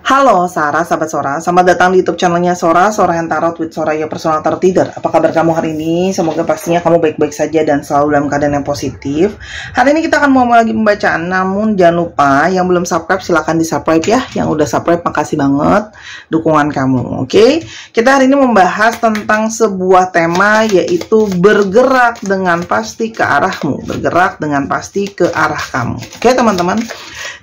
Halo Sarah, sahabat Sora, selamat datang di YouTube channelnya Sora Hand Tarot with Sora, your personal tarot reader. Apa kabar kamu hari ini? Semoga pastinya kamu baik-baik saja dan selalu dalam keadaan yang positif. Hari ini kita akan mau lagi pembacaan, namun jangan lupa yang belum subscribe silahkan di subscribe ya. Yang udah subscribe makasih banget dukungan kamu. Oke, kita hari ini membahas tentang sebuah tema, yaitu bergerak dengan pasti ke arahmu, bergerak dengan pasti ke arah kamu. Oke teman-teman,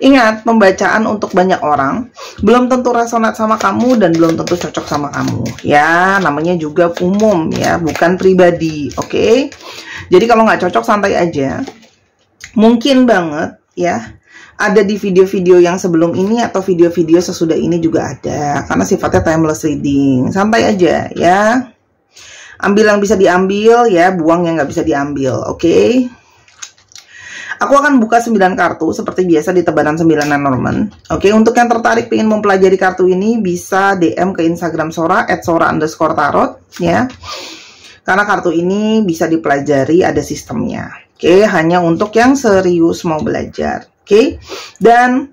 ingat pembacaan untuk banyak orang belum tentu resonat sama kamu dan belum tentu cocok sama kamu ya, namanya juga umum ya, bukan pribadi. Oke, jadi kalau nggak cocok santai aja. Mungkin banget ya ada di video-video yang sebelum ini atau video-video sesudah ini juga ada, karena sifatnya timeless reading. Santai aja ya, ambil yang bisa diambil ya, buang yang nggak bisa diambil. Oke, aku akan buka 9 kartu seperti biasa di tebaran 9 Lenormand. Oke, untuk yang tertarik ingin mempelajari kartu ini bisa DM ke Instagram Sora @sora_tarot ya. Karena kartu ini bisa dipelajari, ada sistemnya. Oke, hanya untuk yang serius mau belajar. Oke. Dan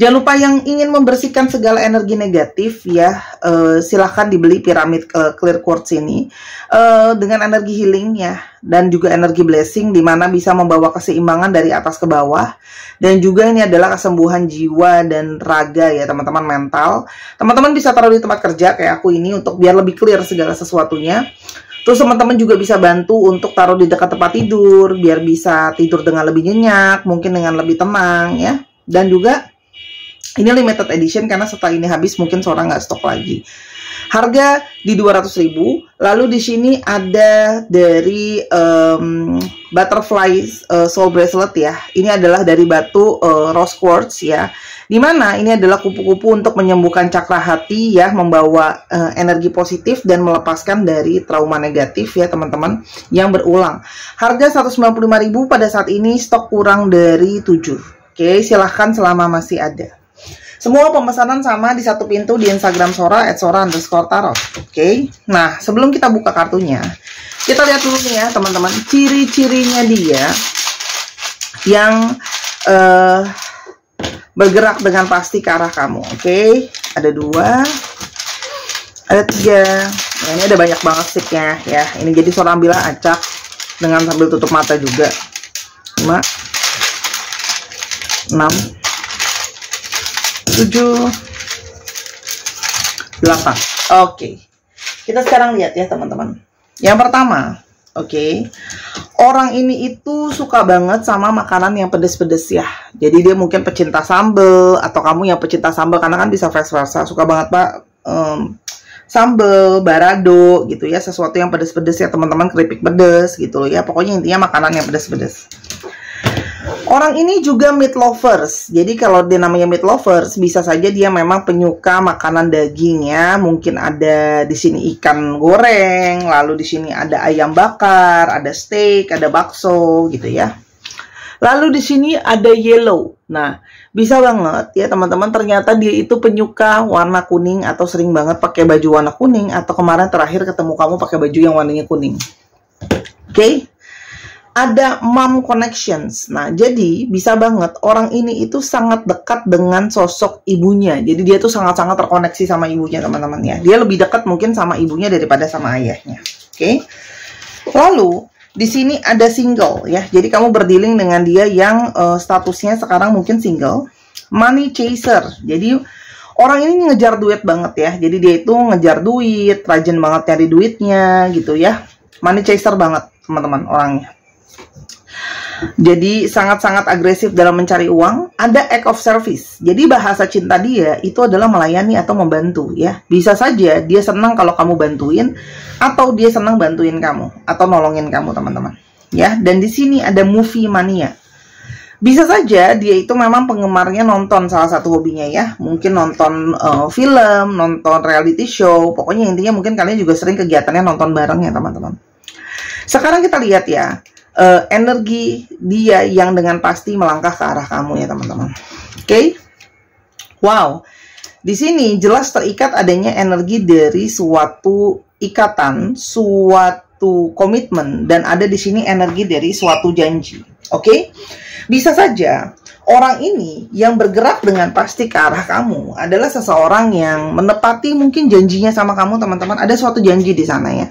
jangan lupa yang ingin membersihkan segala energi negatif ya, silahkan dibeli piramid clear quartz ini dengan energi healing ya, dan juga energi blessing, dimana bisa membawa keseimbangan dari atas ke bawah. Dan juga ini adalah kesembuhan jiwa dan raga ya teman-teman, mental. Teman-teman bisa taruh di tempat kerja kayak aku ini untuk biar lebih clear segala sesuatunya. Terus teman-teman juga bisa bantu untuk taruh di dekat tempat tidur biar bisa tidur dengan lebih nyenyak, mungkin dengan lebih tenang ya. Dan juga ini limited edition karena setelah ini habis mungkin Sora nggak stok lagi. Harga di 200.000. Lalu di sini ada dari butterfly soul bracelet ya. Ini adalah dari batu rose quartz ya. Dimana ini adalah kupu-kupu untuk menyembuhkan cakra hati ya, membawa energi positif dan melepaskan dari trauma negatif ya teman-teman yang berulang. Harga 195.000, pada saat ini stok kurang dari 7. Oke, silahkan selama masih ada. Semua pemesanan sama di satu pintu di Instagram Sora @sora_tarot. Oke. Nah, sebelum kita buka kartunya, kita lihat dulu nih ya teman-teman, ciri-cirinya dia yang bergerak dengan pasti ke arah kamu. Oke. Ada 2, ada 3. Nah, ini ada banyak banget sticknya ya. Ini jadi Sora ambil acak dengan sambil tutup mata juga. 5, 6, 7, 8. Oke, kita sekarang lihat ya teman-teman. Yang pertama, oke, orang ini itu suka banget sama makanan yang pedes-pedes ya. Jadi dia mungkin pecinta sambal, atau kamu yang pecinta sambal, karena kan bisa vice versa. Suka banget Pak sambal, barado gitu ya, sesuatu yang pedes-pedes ya teman-teman, keripik pedes gitu ya. Pokoknya intinya makanan yang pedes-pedes. Orang ini juga meat lovers. Jadi kalau dia namanya meat lovers, bisa saja dia memang penyuka makanan daging ya. Mungkin ada di sini ikan goreng, lalu di sini ada ayam bakar, ada steak, ada bakso gitu ya. Lalu di sini ada yellow. Nah, bisa banget ya teman-teman, ternyata dia itu penyuka warna kuning atau sering banget pakai baju warna kuning, atau kemarin terakhir ketemu kamu pakai baju yang warnanya kuning. Oke. Ada mom connections. Nah, jadi bisa banget orang ini itu sangat dekat dengan sosok ibunya. Jadi dia tuh sangat-sangat terkoneksi sama ibunya teman-teman ya. Dia lebih dekat mungkin sama ibunya daripada sama ayahnya. Oke. Lalu di sini ada single ya. Jadi kamu berdealing dengan dia yang statusnya sekarang mungkin single. Money chaser. Jadi orang ini ngejar duit banget ya. Jadi dia itu ngejar duit, rajin banget nyari duitnya gitu ya. Money chaser banget teman-teman orangnya. Jadi sangat-sangat agresif dalam mencari uang. Ada act of service. Jadi bahasa cinta dia itu adalah melayani atau membantu ya. Bisa saja dia senang kalau kamu bantuin, atau dia senang bantuin kamu atau nolongin kamu teman-teman. Ya, dan di sini ada movie mania. Bisa saja dia itu memang penggemarnya nonton, salah satu hobinya ya. Mungkin nonton film, nonton reality show. Pokoknya intinya mungkin kalian juga sering kegiatannya nonton bareng ya teman-teman. Sekarang kita lihat ya. Energi dia yang dengan pasti melangkah ke arah kamu ya teman-teman. Oke. Wow. Di sini jelas terikat adanya energi dari suatu ikatan, suatu komitmen, dan ada di sini energi dari suatu janji. Oke. Bisa saja Orang ini yang bergerak dengan pasti ke arah kamu adalah seseorang yang menepati mungkin janjinya sama kamu, teman-teman. Ada suatu janji di sana ya.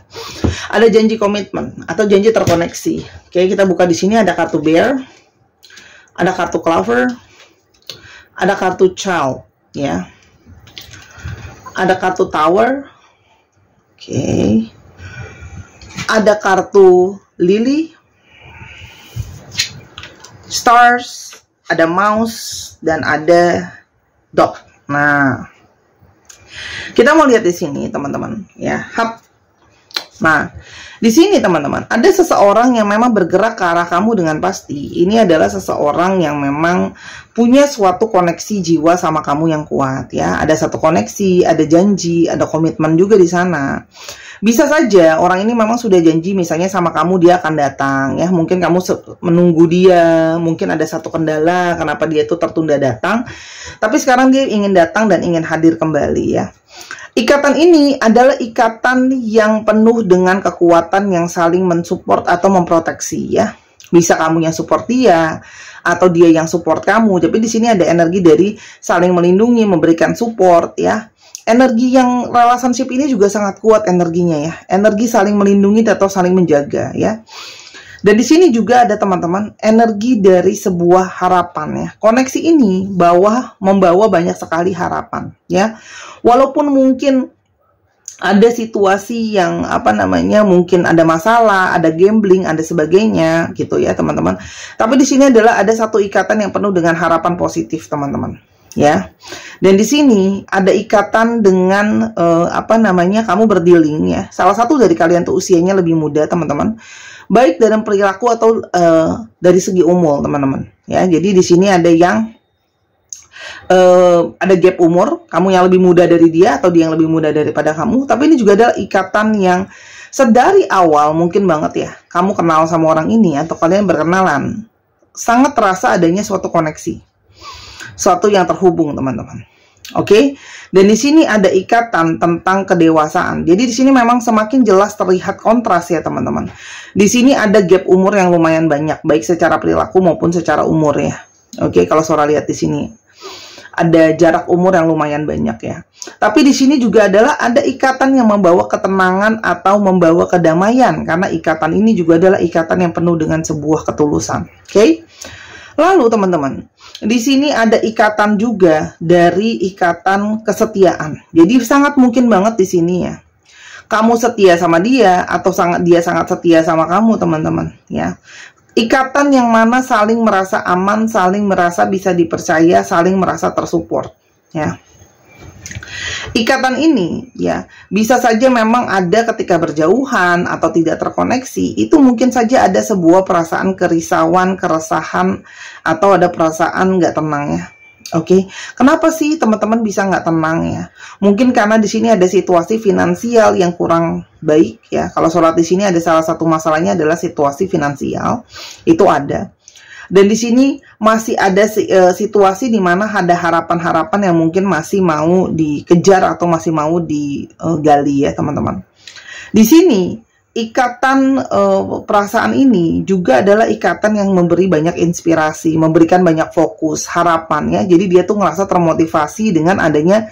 Ada janji komitmen atau janji terkoneksi. Oke, kita buka di sini ada kartu bear, ada kartu clover, ada kartu child ya. Ada kartu tower. Oke. Ada kartu lily, stars, ada mouse, dan ada dog. Nah, kita mau lihat di sini, teman-teman, ya. Nah, di sini, teman-teman, ada seseorang yang memang bergerak ke arah kamu dengan pasti. Ini adalah seseorang yang memang punya suatu koneksi jiwa sama kamu yang kuat, ya. Ada satu koneksi, ada janji, ada komitmen juga di sana. Bisa saja orang ini memang sudah janji misalnya sama kamu dia akan datang ya. Mungkin kamu menunggu dia, mungkin ada satu kendala kenapa dia itu tertunda datang. Tapi sekarang dia ingin datang dan ingin hadir kembali ya. Ikatan ini adalah ikatan yang penuh dengan kekuatan yang saling mensupport atau memproteksi ya. Bisa kamu yang support dia atau dia yang support kamu. Tapi di sini ada energi dari saling melindungi, memberikan support ya. Energi yang relationship ini juga sangat kuat energinya ya. Energi saling melindungi atau saling menjaga ya. Dan di sini juga ada teman-teman energi dari sebuah harapan ya. Koneksi ini membawa banyak sekali harapan ya. Walaupun mungkin ada situasi yang mungkin ada masalah, ada gambling, ada sebagainya gitu ya teman-teman. Tapi di sini adalah ada satu ikatan yang penuh dengan harapan positif teman-teman. Ya, dan di sini ada ikatan dengan kamu berdealing ya. Salah satu dari kalian tuh usianya lebih muda teman-teman, baik dalam perilaku atau dari segi umur teman-teman. Ya, jadi di sini ada yang ada gap umur, kamu yang lebih muda dari dia atau dia yang lebih muda daripada kamu. Tapi ini juga adalah ikatan yang sedari awal mungkin banget ya. Kamu kenal sama orang ini atau kalian berkenalan, sangat terasa adanya suatu koneksi. Suatu yang terhubung teman-teman. Oke. Dan di sini ada ikatan tentang kedewasaan. Jadi di sini memang semakin jelas terlihat kontras ya teman-teman. Di sini ada gap umur yang lumayan banyak, baik secara perilaku maupun secara umur ya. Oke, kalau Sora lihat di sini ada jarak umur yang lumayan banyak ya. Tapi di sini juga adalah ada ikatan yang membawa ketenangan atau membawa kedamaian, karena ikatan ini juga adalah ikatan yang penuh dengan sebuah ketulusan. Oke. Lalu teman-teman, di sini ada ikatan juga dari ikatan kesetiaan. Jadi sangat mungkin banget di sini ya. Kamu setia sama dia atau dia sangat setia sama kamu teman-teman ya. Ikatan yang mana saling merasa aman, saling merasa bisa dipercaya, saling merasa tersupport ya. Ikatan ini ya bisa saja memang ada ketika berjauhan atau tidak terkoneksi. Itu mungkin saja ada sebuah perasaan kerisauan, keresahan, atau ada perasaan nggak tenang ya. Oke, kenapa sih teman-teman bisa nggak tenang ya? Mungkin karena di sini ada situasi finansial yang kurang baik ya. Kalau sholat di sini ada salah satu masalahnya adalah situasi finansial, itu ada. Dan di sini masih ada situasi di mana ada harapan-harapan yang mungkin masih mau dikejar atau masih mau digali ya teman-teman. Di sini ikatan perasaan ini juga adalah ikatan yang memberi banyak inspirasi, memberikan banyak fokus, harapan ya. Jadi dia tuh ngerasa termotivasi dengan adanya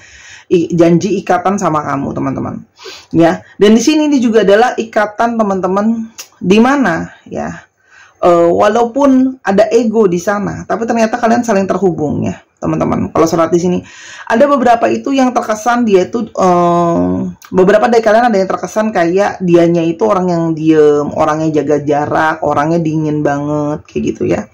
janji ikatan sama kamu teman-teman. Ya. Dan di sini ini juga adalah ikatan teman-teman di mana ya. Walaupun ada ego di sana, tapi ternyata kalian saling terhubung ya, teman-teman. Kalau sholat di sini, ada beberapa itu yang terkesan dia itu, beberapa dari kalian ada yang terkesan kayak dianya itu orang yang diem, orangnya jaga jarak, orangnya dingin banget, kayak gitu ya.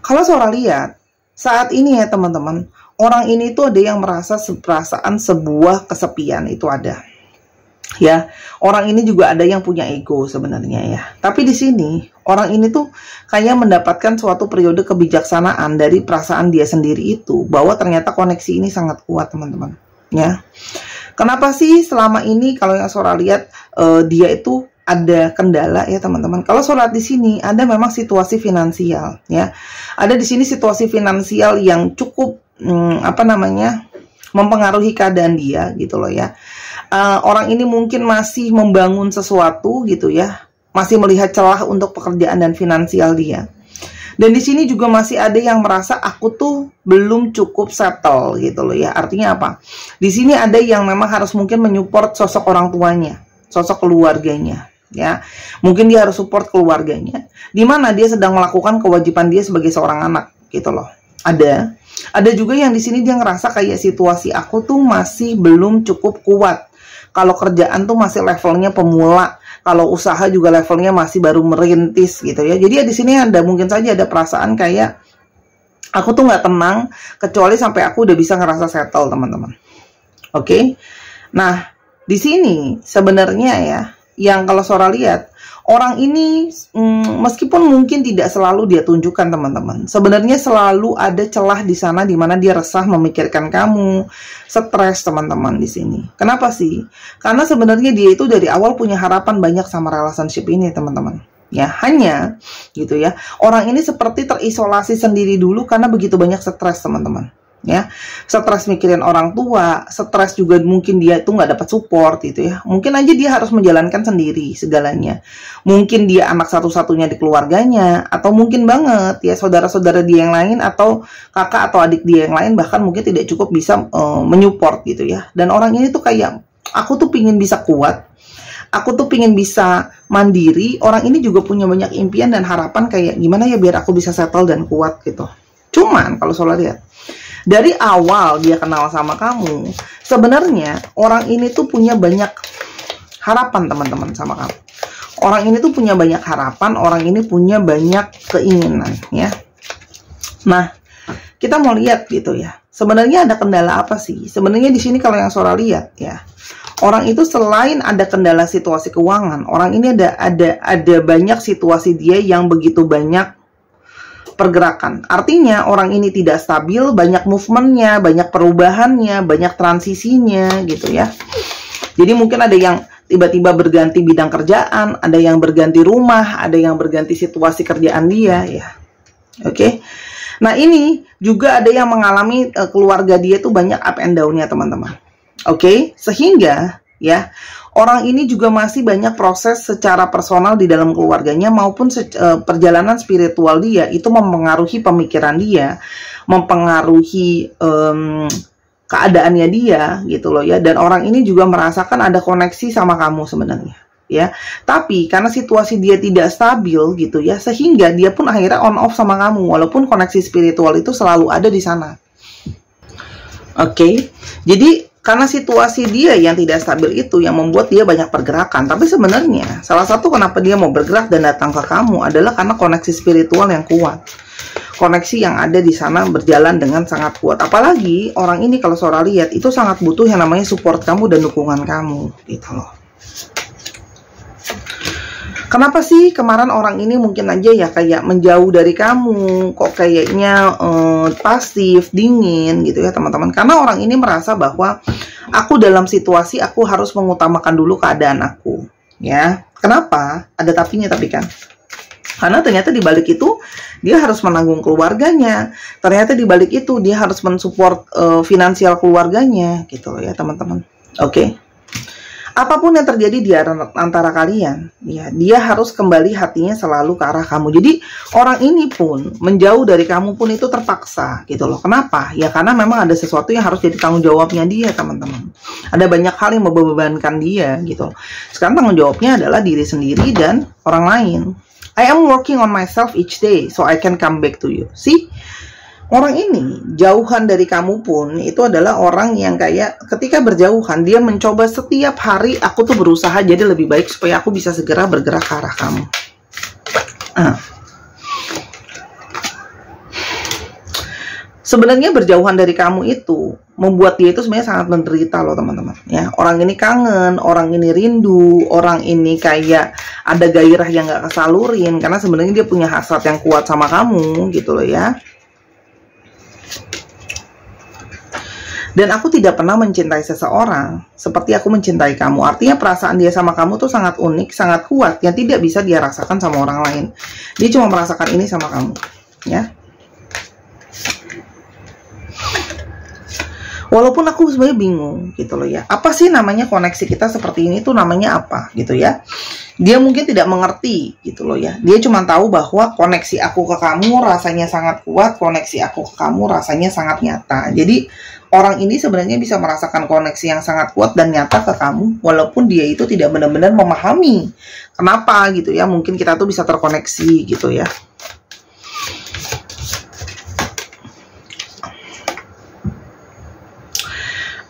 Kalau Sora lihat saat ini ya teman-teman, orang ini tuh ada yang merasa perasaan sebuah kesepian, itu ada. Ya, orang ini juga ada yang punya ego sebenarnya ya. Tapi di sini orang ini tuh kayak mendapatkan suatu periode kebijaksanaan dari perasaan dia sendiri itu, bahwa ternyata koneksi ini sangat kuat teman-teman. Ya, kenapa sih selama ini kalau yang Sora lihat dia itu ada kendala ya teman-teman. Kalau sholat di sini ada memang situasi finansial ya. Ada di sini situasi finansial yang cukup mempengaruhi keadaan dia gitu loh ya. Orang ini mungkin masih membangun sesuatu gitu ya, masih melihat celah untuk pekerjaan dan finansial dia. Dan di sini juga masih ada yang merasa aku tuh belum cukup settle gitu loh ya. Artinya apa? Di sini ada yang memang harus mungkin menyupport sosok orang tuanya, sosok keluarganya. Ya, mungkin dia harus support keluarganya. Di mana dia sedang melakukan kewajiban dia sebagai seorang anak gitu loh. Ada juga yang di sini dia ngerasa kayak situasi aku tuh masih belum cukup kuat. Kalau kerjaan tuh masih levelnya pemula, kalau usaha juga levelnya masih baru merintis gitu ya. Jadi ya di sini mungkin saja ada perasaan kayak aku tuh nggak tenang kecuali sampai aku udah bisa ngerasa settle, teman-teman. Oke. Nah, di sini sebenarnya ya, yang kalau Sora lihat, orang ini meskipun mungkin tidak selalu dia tunjukkan, teman-teman, sebenarnya selalu ada celah di sana di mana dia resah memikirkan kamu, stres, teman-teman di sini. Kenapa sih? Karena sebenarnya dia itu dari awal punya harapan banyak sama relationship ini, teman-teman. Ya, hanya gitu ya. Orang ini seperti terisolasi sendiri dulu karena begitu banyak stres, teman-teman. Ya, stres mikirin orang tua, stres juga mungkin dia itu nggak dapat support gitu ya. Mungkin aja dia harus menjalankan sendiri segalanya. Mungkin dia anak satu-satunya di keluarganya, atau mungkin banget ya saudara-saudara dia yang lain atau kakak atau adik dia yang lain bahkan mungkin tidak cukup bisa menyupport gitu ya. Dan orang ini tuh kayak, aku tuh pingin bisa kuat, aku tuh pingin bisa mandiri. Orang ini juga punya banyak impian dan harapan kayak gimana ya biar aku bisa settle dan kuat gitu. Cuman kalau Sora lihat, dari awal dia kenal sama kamu, sebenarnya orang ini tuh punya banyak harapan, teman-teman, sama kamu. Orang ini tuh punya banyak harapan, orang ini punya banyak keinginan, ya. Nah, kita mau lihat gitu ya. Sebenarnya ada kendala apa sih? Sebenarnya di sini kalau yang Sora lihat ya, orang itu selain ada kendala situasi keuangan, orang ini ada banyak situasi dia yang begitu banyak pergerakan. Artinya orang ini tidak stabil, banyak movementnya, banyak perubahannya, banyak transisinya gitu ya. Jadi mungkin ada yang tiba-tiba berganti bidang kerjaan, ada yang berganti rumah, ada yang berganti situasi kerjaan dia ya. Oke. Nah, ini juga ada yang mengalami keluarga dia tuh banyak up and down-nya, teman-teman. Oke, sehingga ya orang ini juga masih banyak proses secara personal di dalam keluarganya maupun perjalanan spiritual dia itu mempengaruhi pemikiran dia, mempengaruhi keadaannya dia gitu loh ya. Dan orang ini juga merasakan ada koneksi sama kamu sebenarnya ya. Tapi karena situasi dia tidak stabil gitu ya, sehingga dia pun akhirnya on off sama kamu walaupun koneksi spiritual itu selalu ada di sana. Oke. Jadi karena situasi dia yang tidak stabil itu yang membuat dia banyak pergerakan. Tapi sebenarnya salah satu kenapa dia mau bergerak dan datang ke kamu adalah karena koneksi spiritual yang kuat. Koneksi yang ada di sana berjalan dengan sangat kuat. Apalagi orang ini kalau Sora lihat itu sangat butuh yang namanya support kamu dan dukungan kamu gitu loh. Kenapa sih kemarin orang ini mungkin aja ya kayak menjauh dari kamu, kok kayaknya pasif, dingin gitu ya teman-teman. Karena orang ini merasa bahwa aku dalam situasi aku harus mengutamakan dulu keadaan aku, ya. Kenapa? Ada tapinya tapi kan. Karena ternyata di balik itu dia harus menanggung keluarganya. Ternyata di balik itu dia harus mensupport finansial keluarganya gitu ya teman-teman. Oke. Apapun yang terjadi di antara kalian, ya, dia harus kembali hatinya selalu ke arah kamu. Jadi orang ini pun menjauh dari kamu pun itu terpaksa, gitu loh. Kenapa? Ya karena memang ada sesuatu yang harus jadi tanggung jawabnya dia, teman-teman. Ada banyak hal yang membebankan dia, gitu. Sekarang tanggung jawabnya adalah diri sendiri dan orang lain. I am working on myself each day, so I can come back to you. See? Orang ini, jauhan dari kamu pun, itu adalah orang yang kayak ketika berjauhan, dia mencoba setiap hari, aku tuh berusaha jadi lebih baik supaya aku bisa segera bergerak ke arah kamu. Sebenarnya berjauhan dari kamu itu, membuat dia itu sebenarnya sangat menderita loh teman-teman. Ya, orang ini kangen, orang ini rindu, orang ini kayak ada gairah yang gak kesalurin, karena sebenarnya dia punya hasrat yang kuat sama kamu, gitu loh ya. Dan aku tidak pernah mencintai seseorang seperti aku mencintai kamu. Artinya perasaan dia sama kamu tuh sangat unik, sangat kuat, yang tidak bisa dia rasakan sama orang lain. Dia cuma merasakan ini sama kamu, ya. Walaupun aku sebenarnya bingung gitu loh ya. Apa sih namanya koneksi kita seperti ini tuh namanya apa gitu ya. Dia mungkin tidak mengerti gitu loh ya. Dia cuma tahu bahwa koneksi aku ke kamu rasanya sangat kuat, koneksi aku ke kamu rasanya sangat nyata. Jadi orang ini sebenarnya bisa merasakan koneksi yang sangat kuat dan nyata ke kamu, walaupun dia itu tidak benar-benar memahami kenapa gitu ya. Mungkin kita tuh bisa terkoneksi gitu ya.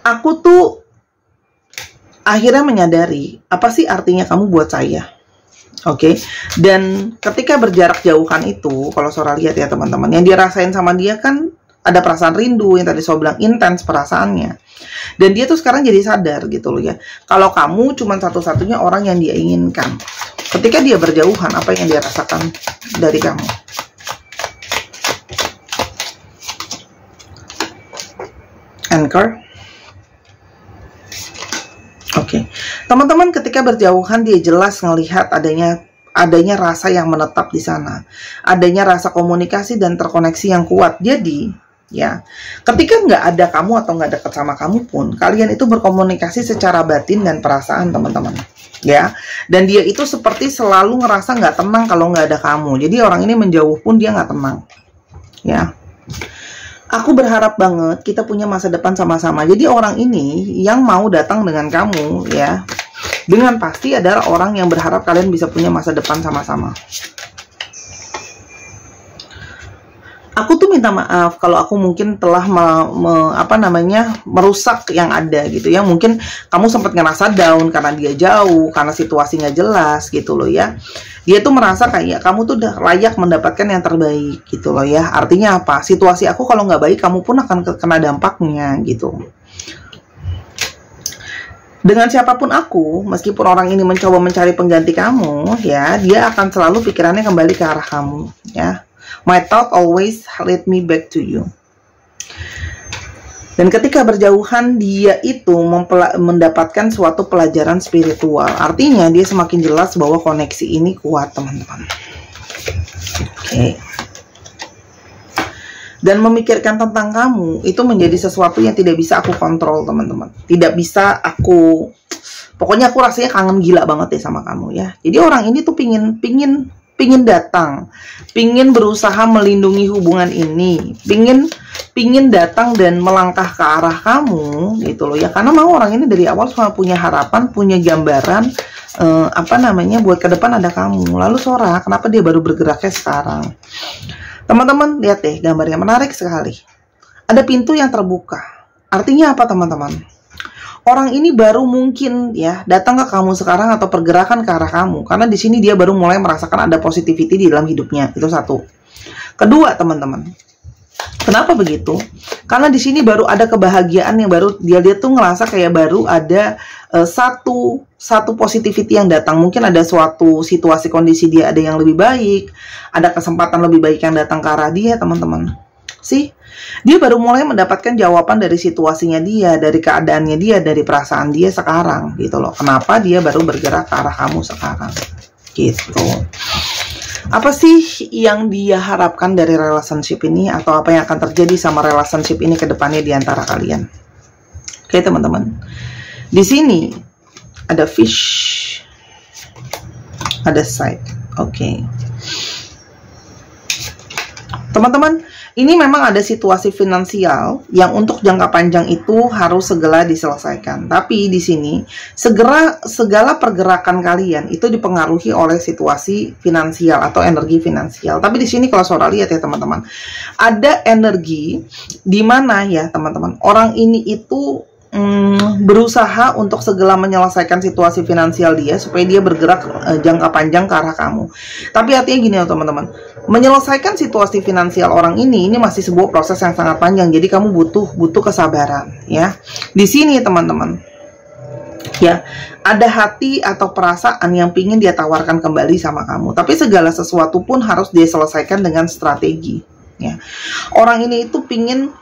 Aku tuh akhirnya menyadari apa sih artinya kamu buat saya. Oke, dan ketika berjarak jauhan itu, kalau Sora lihat ya teman-teman, yang dia rasain sama dia kan ada perasaan rindu, yang tadi Sora bilang intens perasaannya. Dan dia tuh sekarang jadi sadar gitu loh ya, kalau kamu cuma satu-satunya orang yang dia inginkan. Ketika dia berjauhan, apa yang dia rasakan dari kamu? Anchor. Oke, teman-teman, ketika berjauhan dia jelas ngelihat adanya rasa yang menetap di sana, adanya rasa komunikasi dan terkoneksi yang kuat. Jadi ya, ketika nggak ada kamu atau nggak dekat sama kamu pun, kalian itu berkomunikasi secara batin dan perasaan teman-teman, ya. Dan dia itu seperti selalu ngerasa nggak tenang kalau nggak ada kamu. Jadi orang ini menjauh pun dia nggak tenang, ya. Aku berharap banget kita punya masa depan sama-sama. Jadi orang ini yang mau datang dengan kamu ya, dengan pasti adalah orang yang berharap kalian bisa punya masa depan sama-sama. Aku tuh minta maaf kalau aku mungkin telah merusak yang ada gitu ya. Mungkin kamu sempat ngerasa down karena dia jauh, karena situasi nggak jelas gitu loh ya. Dia tuh merasa kayak kamu tuh udah layak mendapatkan yang terbaik gitu loh ya. Artinya apa? Situasi aku kalau nggak baik, kamu pun akan kena dampaknya gitu. Dengan siapapun aku, meskipun orang ini mencoba mencari pengganti kamu ya, dia akan selalu pikirannya kembali ke arah kamu ya. My thought always lead me back to you. Dan ketika berjauhan, dia itu mendapatkan suatu pelajaran spiritual. Artinya dia semakin jelas bahwa koneksi ini kuat, teman-teman. Oke. Dan memikirkan tentang kamu itu menjadi sesuatu yang tidak bisa aku kontrol, teman-teman. Tidak bisa aku, pokoknya aku rasanya kangen gila banget ya sama kamu ya. Jadi orang ini tuh pingin datang, pingin berusaha melindungi hubungan ini, pingin datang dan melangkah ke arah kamu gitu loh ya. Karena mau orang ini dari awal cuma punya harapan, punya gambaran buat ke depan ada kamu. Lalu Sora, kenapa dia baru bergeraknya sekarang? Teman-teman lihat deh gambarnya, menarik sekali. Ada pintu yang terbuka. Artinya apa teman-teman? Orang ini baru mungkin ya datang ke kamu sekarang atau pergerakan ke arah kamu karena di sini dia baru mulai merasakan ada positivity di dalam hidupnya. Itu satu. Kedua, teman-teman, kenapa begitu? Karena di sini baru ada kebahagiaan yang baru dia tuh ngerasa kayak baru ada satu positivity yang datang. Mungkin ada suatu situasi kondisi dia ada yang lebih baik, ada kesempatan lebih baik yang datang ke arah dia, teman-teman. Dia baru mulai mendapatkan jawaban dari situasinya dia, dari keadaannya dia, dari perasaan dia sekarang gitu loh. Kenapa dia baru bergerak ke arah kamu sekarang gitu. Apa sih yang dia harapkan dari relationship ini, atau apa yang akan terjadi sama relationship ini ke depannya di antara kalian? Oke, teman-teman. Di sini ada fish, ada side. Oke. Teman-teman, ini memang ada situasi finansial yang untuk jangka panjang itu harus segera diselesaikan. Tapi di sini segala pergerakan kalian itu dipengaruhi oleh situasi finansial atau energi finansial. Tapi di sini kalau Sora lihat ya teman-teman, ada energi di mana ya teman-teman, orang ini itu berusaha untuk segera menyelesaikan situasi finansial dia supaya dia bergerak jangka panjang ke arah kamu. Tapi artinya gini ya teman-teman, menyelesaikan situasi finansial orang ini masih sebuah proses yang sangat panjang. Jadi kamu butuh kesabaran ya. Di sini teman-teman ya, ada hati atau perasaan yang pingin dia tawarkan kembali sama kamu. Tapi segala sesuatu pun harus dia selesaikan dengan strategi. Ya. Orang ini itu pingin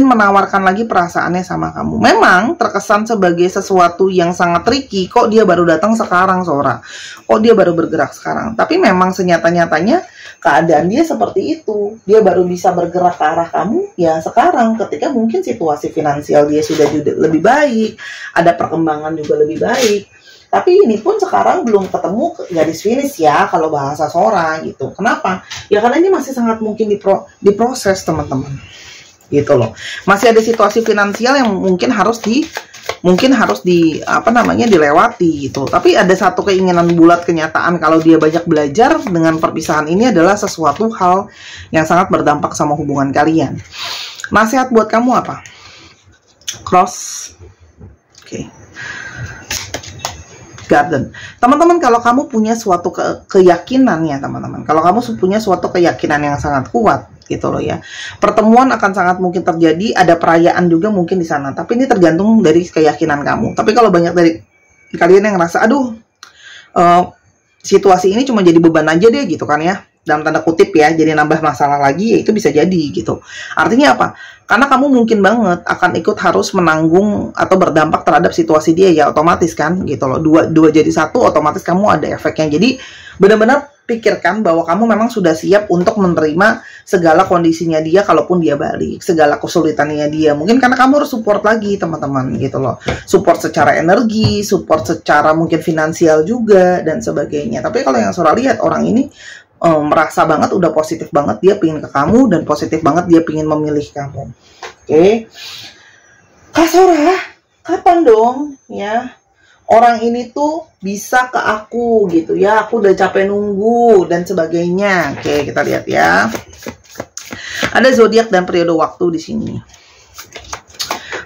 menawarkan lagi perasaannya sama kamu. Memang terkesan sebagai sesuatu yang sangat tricky. Kok dia baru datang sekarang, Sora? Kok dia baru bergerak sekarang? Tapi memang senyata-nyatanya keadaan dia seperti itu. Dia baru bisa bergerak ke arah kamu ya sekarang, ketika mungkin situasi finansial dia sudah lebih baik, ada perkembangan juga lebih baik. Tapi ini pun sekarang belum ketemu garis finish ya kalau bahasa Sora gitu. Kenapa? Ya karena ini masih sangat mungkin diproses teman-teman. Gitu loh. Masih ada situasi finansial yang mungkin harus dilewati gitu. Tapi ada satu keinginan bulat kenyataan kalau dia banyak belajar dengan perpisahan ini adalah sesuatu hal yang sangat berdampak sama hubungan kalian. Nasihat buat kamu apa? Cross. Oke. Garden. Teman-teman, kalau kamu punya suatu keyakinan ya teman-teman. Kalau kamu punya suatu keyakinan yang sangat kuat gitu loh ya. Pertemuan akan sangat mungkin terjadi, ada perayaan juga mungkin di sana. Tapi ini tergantung dari keyakinan kamu. Tapi kalau banyak dari kalian yang ngerasa, aduh, situasi ini cuma jadi beban aja deh gitu kan ya. Dalam tanda kutip ya, jadi nambah masalah lagi, ya itu bisa jadi gitu. Artinya apa? Karena kamu mungkin banget akan ikut harus menanggung atau berdampak terhadap situasi dia ya, otomatis kan gitu loh. Dua jadi satu, otomatis kamu ada efeknya. Jadi benar-benar pikirkan bahwa kamu memang sudah siap untuk menerima segala kondisinya dia kalaupun dia balik, segala kesulitannya dia. Mungkin karena kamu harus support lagi teman-teman gitu loh. Support secara energi, support secara mungkin finansial juga dan sebagainya. Tapi kalau yang Sora lihat, orang ini merasa banget, udah positif banget dia pingin ke kamu dan positif banget dia pingin memilih kamu. Oke. Kak Sora, kapan dong ya orang ini tuh bisa ke aku gitu ya, aku udah capek nunggu dan sebagainya. Oke, kita lihat ya. Ada zodiak dan periode waktu di sini.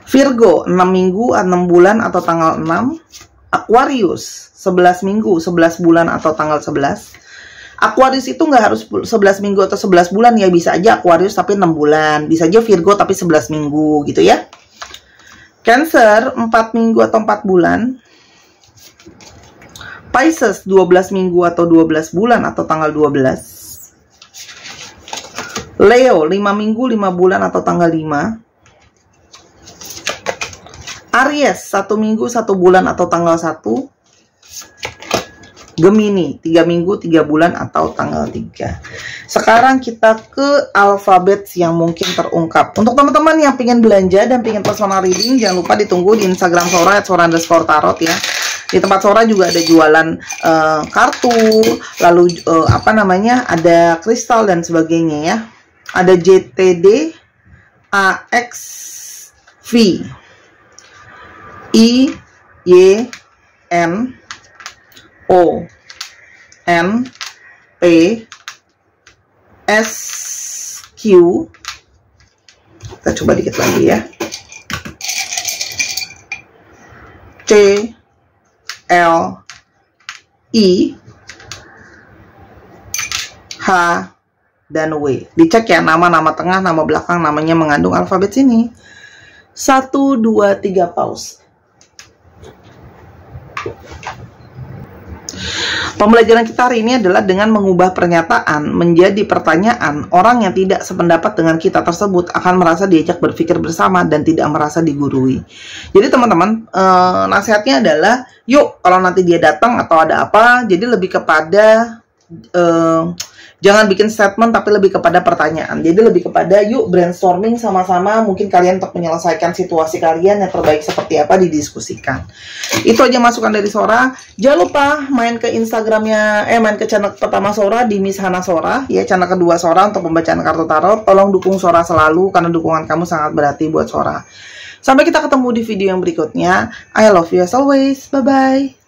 Virgo 6 minggu, 6 bulan atau tanggal 6. Aquarius 11 minggu, 11 bulan atau tanggal 11. Aquarius itu nggak harus 11 minggu atau 11 bulan ya, bisa aja Aquarius tapi 6 bulan, bisa aja Virgo tapi 11 minggu gitu ya. Cancer 4 minggu atau 4 bulan. Pisces 12 minggu atau 12 bulan atau tanggal 12. Leo 5 minggu 5 bulan atau tanggal 5. Aries 1 minggu 1 bulan atau tanggal 1. Gemini 3 minggu 3 bulan atau tanggal 3. Sekarang kita ke alfabet yang mungkin terungkap. Untuk teman-teman yang pengen belanja dan pengen personal reading, jangan lupa ditunggu di Instagram Sora @sora_tarot ya. Di tempat Sora juga ada jualan kartu, lalu ada kristal dan sebagainya ya. Ada JTD AXV IYN ONPSQ. Kita coba dikit lagi ya. CLI H dan W. Dicek ya nama tengah, nama belakang, namanya mengandung alfabet sini. 1, 2, 3 pause. Pembelajaran kita hari ini adalah dengan mengubah pernyataan menjadi pertanyaan. Orang yang tidak sependapat dengan kita tersebut akan merasa diajak berpikir bersama dan tidak merasa digurui. Jadi teman-teman, nasihatnya adalah yuk kalau nanti dia datang atau ada apa, jadi lebih kepada jangan bikin statement tapi lebih kepada pertanyaan. Jadi lebih kepada yuk brainstorming sama-sama, mungkin kalian untuk menyelesaikan situasi kalian yang terbaik seperti apa didiskusikan. Itu aja masukan dari Sora. Jangan lupa main ke Instagramnya, main ke channel pertama Sora di Miss Hana Sora ya, channel kedua Sora untuk pembacaan kartu tarot. Tolong dukung Sora selalu karena dukungan kamu sangat berarti buat Sora. Sampai kita ketemu di video yang berikutnya. I love you as always. Bye bye.